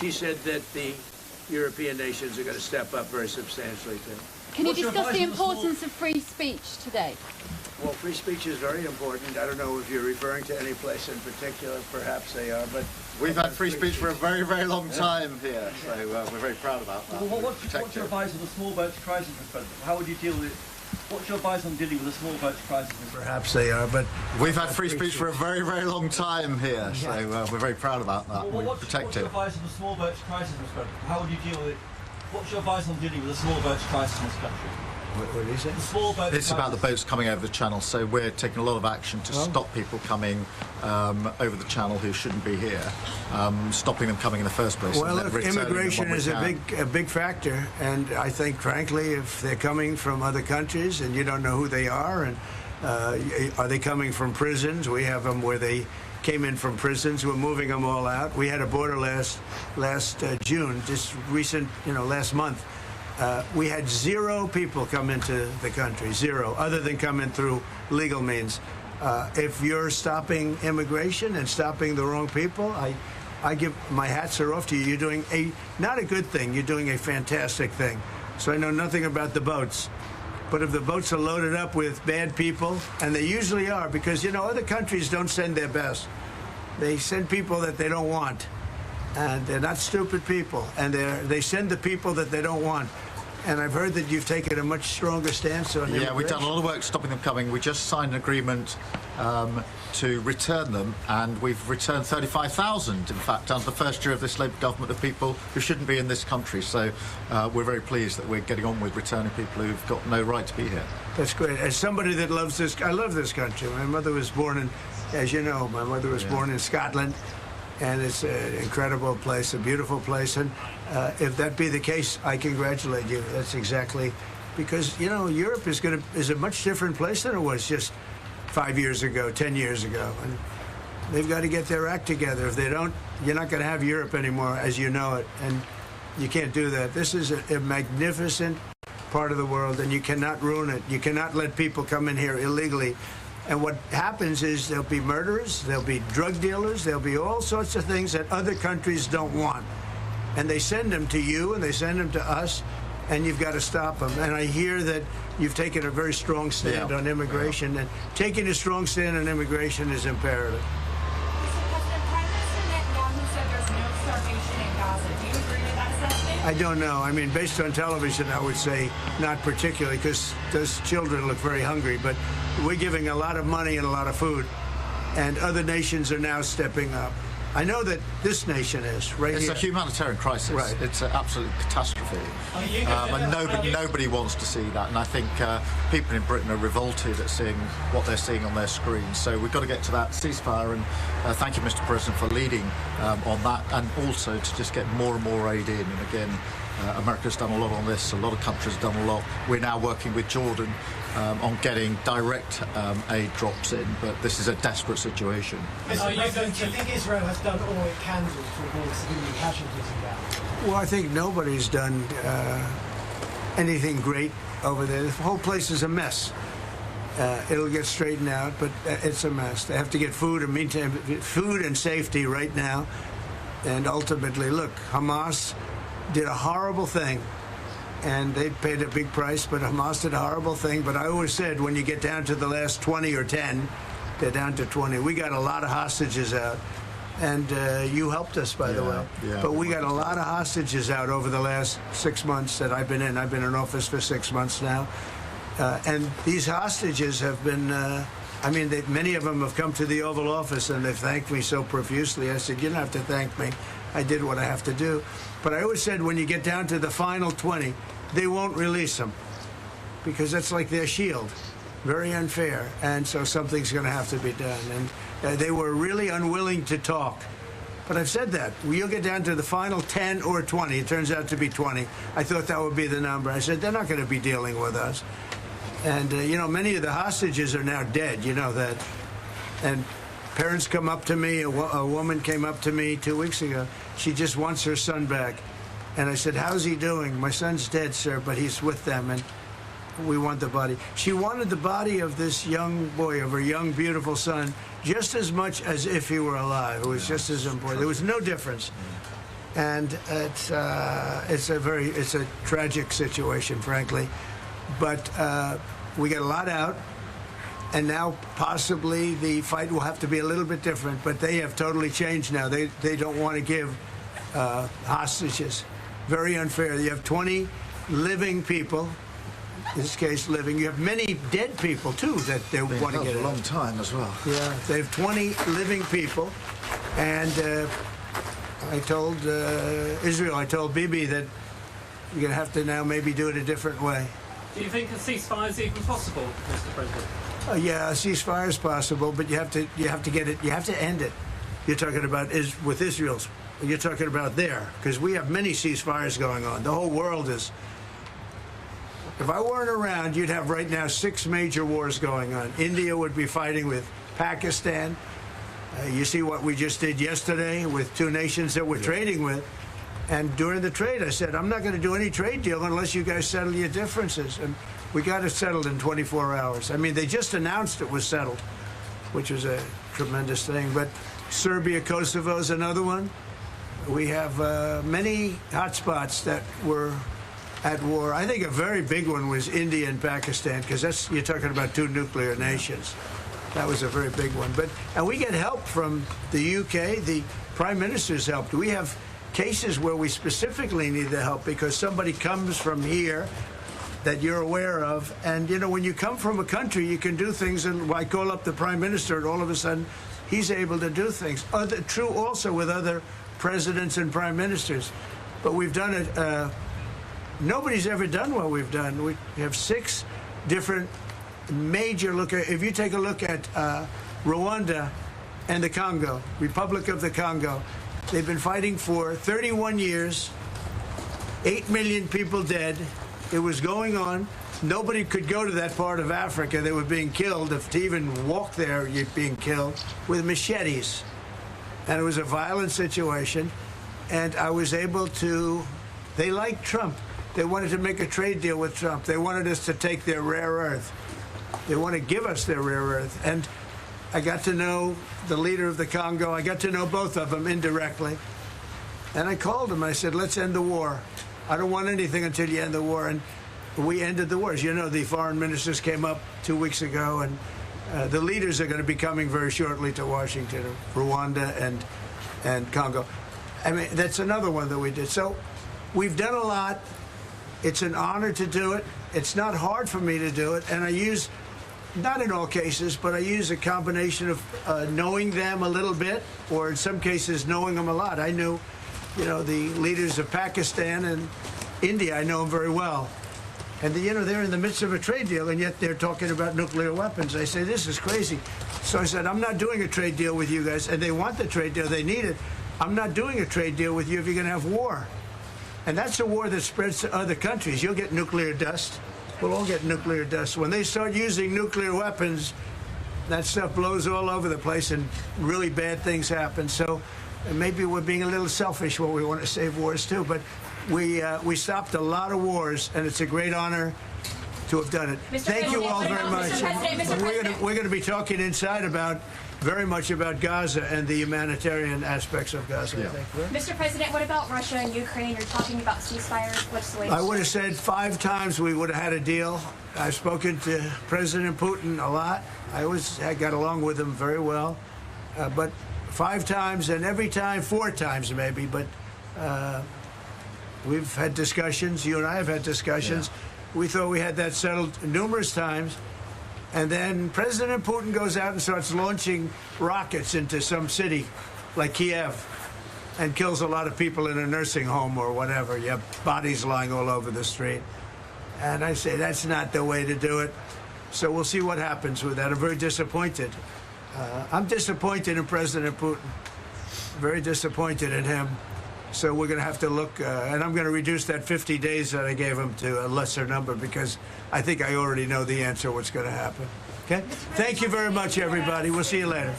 she said that the European nations are going to step up very substantially too. Can you discuss the importance of free speech today? Well, free speech is very important. I don't know if you're referring to any place in particular. Perhaps they are, but we've had free speech for a very, very long time here, so we're very proud about that. Well, what's your advice on the small boats crisis, Mr. President? How would you deal with it? What's your advice on dealing with the small boats crisis? Perhaps they are, but we've had free speech for a very, very long time here, so we're very proud about that. Well, we protect it. What's your advice on the small boats crisis, Mr. President? How would you deal with it? What's your advice on dealing with the small boats crisis in this country? What is it? The small boats It's about the boats coming over the channel, so we're taking a lot of action to stop people coming over the channel who shouldn't be here, stopping them coming in the first place. Well, look, immigration is a big factor, and I think, frankly, if they're coming from other countries and you don't know who they are, and are they coming from prisons? We have them where they came in from prisons. We're moving them all out. We had a border last June, just recent, last month. We had 0 people come into the country, 0, other than coming through legal means. If you're stopping immigration and stopping the wrong people, I give my hats are off to you. You're doing not a good thing. You're doing a fantastic thing. So I know nothing about the boats. But if the boats are loaded up with bad people, and they usually are, because, other countries don't send their best. They send people that they don't want. And they're not stupid people. And they send the people that they don't want. And I've heard that you've taken a much stronger stance on immigration. Yeah, we've done a lot of work stopping them coming. We just signed an agreement to return them, and we've returned 35,000, in fact, under the first year of this Labour government, of people who shouldn't be in this country. So we're very pleased that we're getting on with returning people who've got no right to be here. That's great. As somebody that loves this, I love this country. My mother was born in, as you know, my mother was born in Scotland. And it's an incredible place, a beautiful place. And if that be the case, I congratulate you. That's exactly, because, Europe is a much different place than it was just 5 years ago, 10 years ago. And they've got to get their act together. If they don't, you're not going to have Europe anymore as you know it. And you can't do that. This is a magnificent part of the world, and you cannot ruin it. You cannot let people come in here illegally. And what happens is there'll be murderers, there'll be drug dealers, there'll be all sorts of things that other countries don't want. And they send them to you, and they send them to us, and you've got to stop them. And I hear that you've taken a very strong stand on immigration, and taking a strong stand on immigration is imperative. Mr. President, Prime Minister Netanyahu said there's no starvation in Gaza. Do you agree with that assessment? I don't know. I mean, based on television, I would say not particularly, because those children look very hungry. But we're giving a lot of money and a lot of food, and other nations are now stepping up. I know that this nation is right It's here. a humanitarian crisis. Right. It's an absolute catastrophe. And nobody wants to see that. And I think people in Britain are revolted at seeing what they're seeing on their screens. So we've got to get to that ceasefire. And thank you, Mr. President, for leading on that, and also to just get more and more aid in. And again, America's done a lot on this. A lot of countries have done a lot. We're now working with Jordan on getting direct aid drops in, but this is a desperate situation. Do you think Israel has done all it can do to avoid civilian casualties in Gaza? Well, I think nobody's done anything great over there. The whole place is a mess. It'll get straightened out, but it's a mess. They have to get food and safety right now. And ultimately, look, Hamas did a horrible thing, and they paid a big price, but Hamas did a horrible thing. But I always said, when you get down to the last 20 or 10, they're down to 20. We got a lot of hostages out, and you helped us, by the way. Yeah, but we got a lot of hostages out over the last 6 months that I've been in. I've been in office for 6 months now. And these hostages have been, many of them have come to the Oval Office, and they've thanked me so profusely. I said, you don't have to thank me. I did what I have to do. But I always said, when you get down to the final 20, they won't release them, because that's like their shield. Very unfair. And so something's going to have to be done. And they were really unwilling to talk. But I've said that. You'll get down to the final 10 or 20. It turns out to be 20. I thought that would be the number. I said, they're not going to be dealing with us. And, many of the hostages are now dead. You know that. And parents come up to me. A woman came up to me 2 weeks ago. She just wants her son back. And I said, how's he doing? My son's dead, sir, but he's with them, and we want the body. She wanted the body of this young boy, of her young, beautiful son, just as much as if he were alive. It was just as important. There was no difference. and it's a tragic situation, frankly. But we get a lot out, and now possibly the fight will have to be a little bit different. But they have totally changed now. They don't want to give hostages. Very unfair. You have 20 living people. In this case, living. You have many dead people too that they want to get a long time as well. Yeah, they have 20 living people, and I told Israel, I told Bibi that you're going to have to now maybe do it a different way. Do you think a ceasefire is even possible, Mr. President? Yeah, a ceasefire is possible, but you have to get it. You have to end it. You're talking about with Israel's. You're talking about there, because we have many ceasefires going on. The whole world is. If I weren't around, you'd have right now 6 major wars going on. India would be fighting with Pakistan. You see what we just did yesterday with 2 nations that we're trading with. And during the trade, I said, I'm not going to do any trade deal unless you guys settle your differences. And we got it settled in 24 hours. I mean, they just announced it was settled, which was a tremendous thing. But Serbia, Kosovo is another one. We have many hotspots that were at war. I think a very big one was India and Pakistan, because you're talking about 2 nuclear nations. That was a very big one. And we get help from the UK. The Prime Minister's helped. We have cases where we specifically need the help because somebody comes from here that you're aware of. And, you know, when you come from a country, you can do things. And I call up the Prime Minister, and all of a sudden, he's able to do things. True also with other presidents and prime ministers. But we've done it. Nobody's ever done what we've done. We have 6 different major if you take a look at Rwanda and the Congo, Republic of the Congo, they've been fighting for 31 years, 8 million people dead. It was going on. Nobody could go to that part of Africa. They were being killed. If to even walk there, you're being killed with machetes. And it was a violent situation. And I was able to, they liked Trump. They wanted to make a trade deal with Trump. They wanted us to take their rare earth. They want to give us their rare earth. And I got to know the leader of the Congo. I got to know both of them indirectly. And I called him. I said, let's end the war. I don't want anything until you end the war. And we ended the war. As you know, the foreign ministers came up 2 weeks ago, and the leaders are going to be coming very shortly to Washington, Rwanda and Congo. I mean, that's another one that we did. So we've done a lot. It's an honor to do it. It's not hard for me to do it. And I use, not in all cases, but I use a combination of knowing them a little bit, or in some cases knowing them a lot. I knew, you know, the leaders of Pakistan and India. I know them very well. And, you know, they're in the midst of a trade deal, and yet they're talking about nuclear weapons. I say, this is crazy. So I said, I'm not doing a trade deal with you guys. And they want the trade deal. They need it. I'm not doing a trade deal with you if you're going to have war. And that's a war that spreads to other countries. You'll get nuclear dust. We'll all get nuclear dust. When they start using nuclear weapons, that stuff blows all over the place and really bad things happen. So maybe we're being a little selfish when we want to save wars too. But we stopped a lot of wars, and it's a great honor to have done it. Thank you all very much. We're going to be talking inside very much about Gaza and the humanitarian aspects of Gaza. Yeah. Mr. President, what about Russia and Ukraine? You're talking about ceasefires. What's the latest? I would have said 5 times we would have had a deal. I've spoken to President Putin a lot. I got along with him very well. But 5 times, and every time 4 times maybe. But we've had discussions. You and I have had discussions. Yeah. We thought we had that settled numerous times. And then President Putin goes out and starts launching rockets into some city like Kiev and kills a lot of people in a nursing home or whatever. You have bodies lying all over the street. And I say, that's not the way to do it. So we'll see what happens with that. I'm very disappointed. I'm disappointed in President Putin. Very disappointed in him. So we're going to have to look, and I'm going to reduce that 50 days that I gave him to a lesser number because I think I already know the answer what's going to happen. Okay? Thank you very much, everybody. We'll see you later.